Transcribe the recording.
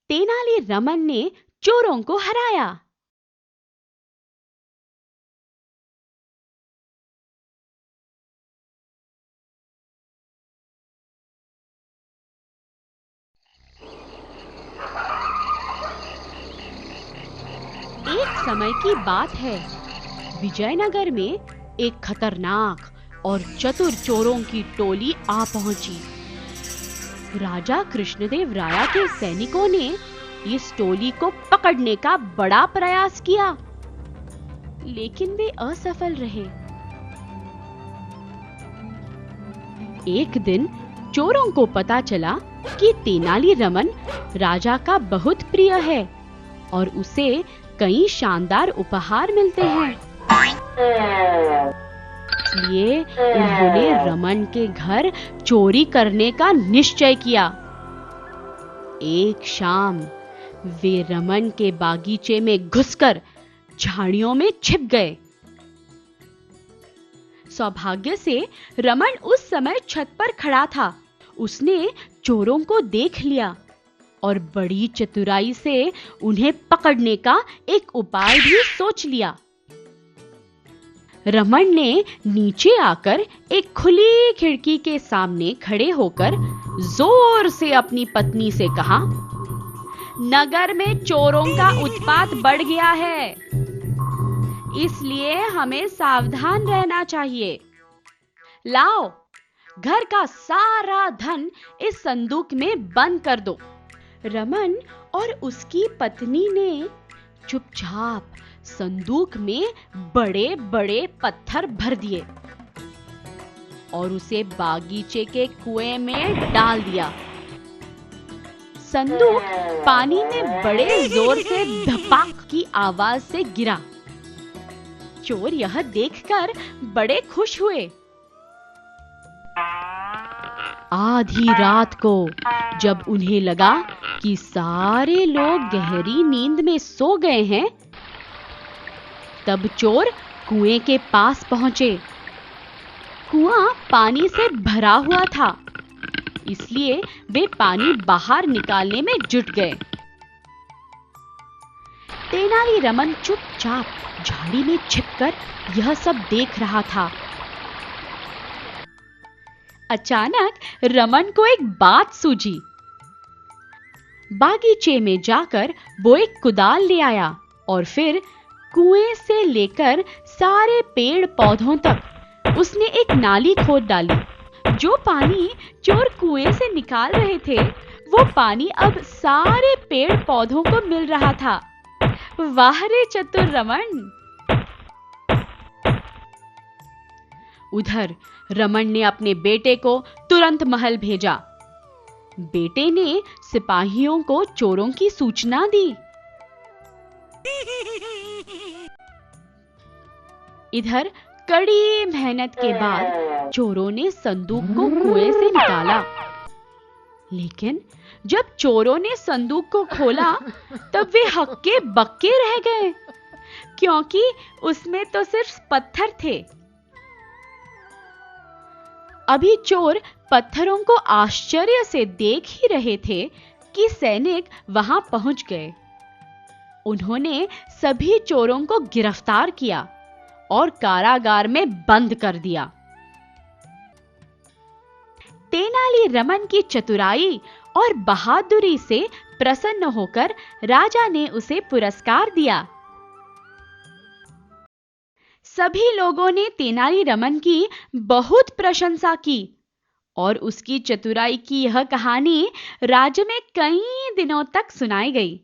तेनाली रमन ने चोरों को हराया। एक समय की बात है, विजयनगर में एक खतरनाक और चतुर चोरों की टोली आ पहुंची। राजा कृष्णदेव राय के सैनिकों ने इस टोली को पकड़ने का बड़ा प्रयास किया, लेकिन वे असफल रहे। एक दिन चोरों को पता चला कि तेनाली रमन राजा का बहुत प्रिय है और उसे कई शानदार उपहार मिलते हैं। इसलिए उन्होंने रमन के घर चोरी करने का निश्चय किया। एक शाम वे रमन के बागीचे में घुसकर झाड़ियों में छिप गए। सौभाग्य से रमन उस समय छत पर खड़ा था। उसने चोरों को देख लिया और बड़ी चतुराई से उन्हें पकड़ने का एक उपाय भी सोच लिया। रमन ने नीचे आकर एक खुली खिड़की के सामने खड़े होकर जोर से अपनी पत्नी से कहा, नगर में चोरों का उत्पात बढ़ गया है, इसलिए हमें सावधान रहना चाहिए। लाओ, घर का सारा धन इस संदूक में बंद कर दो। रमन और उसकी पत्नी ने चुपचाप संदूक में बड़े-बड़े पत्थर भर दिए और उसे बागीचे के कुएं में डाल दिया। संदूक पानी में बड़े जोर से धपाक की आवाज से गिरा। चोर यह देखकर बड़े खुश हुए। आधी रात को जब उन्हें लगा कि सारे लोग गहरी नींद में सो गए हैं, तब चोर कुएं के पास पहुंचे। कुआं पानी से भरा हुआ था, इसलिए वे पानी बाहर निकालने में जुट गए। तेनाली रमन चुपचाप झाड़ी में छिपकर यह सब देख रहा था। अचानक रमन को एक बात सूझी। बागीचे में जाकर वो एक कुदाल ले आया और फिर कुएं से लेकर सारे पेड़ पौधों तक उसने एक नाली खोद डाली। जो पानी चोर कुएं से निकाल रहे थे, वो पानी अब सारे पेड़ पौधों को मिल रहा था। वाह रे चतुर रमन! उधर रमन ने अपने बेटे को तुरंत महल भेजा। बेटे ने सिपाहियों को चोरों की सूचना दी। इधर कड़ी मेहनत के बाद चोरों ने संदूक को कुएं से निकाला। लेकिन जब चोरों ने संदूक को खोला, तब वे हक्के बक्के रह गए, क्योंकि उसमें तो सिर्फ पत्थर थे। अभी चोर पत्थरों को आश्चर्य से देख ही रहे थे कि सैनिक वहां पहुंच गए। उन्होंने सभी चोरों को गिरफ्तार किया और कारागार में बंद कर दिया। तेनाली रमन की चतुराई और बहादुरी से प्रसन्न होकर राजा ने उसे पुरस्कार दिया। सभी लोगों ने तेनाली रमन की बहुत प्रशंसा की और उसकी चतुराई की यह कहानी राज्य में कई दिनों तक सुनाई गई।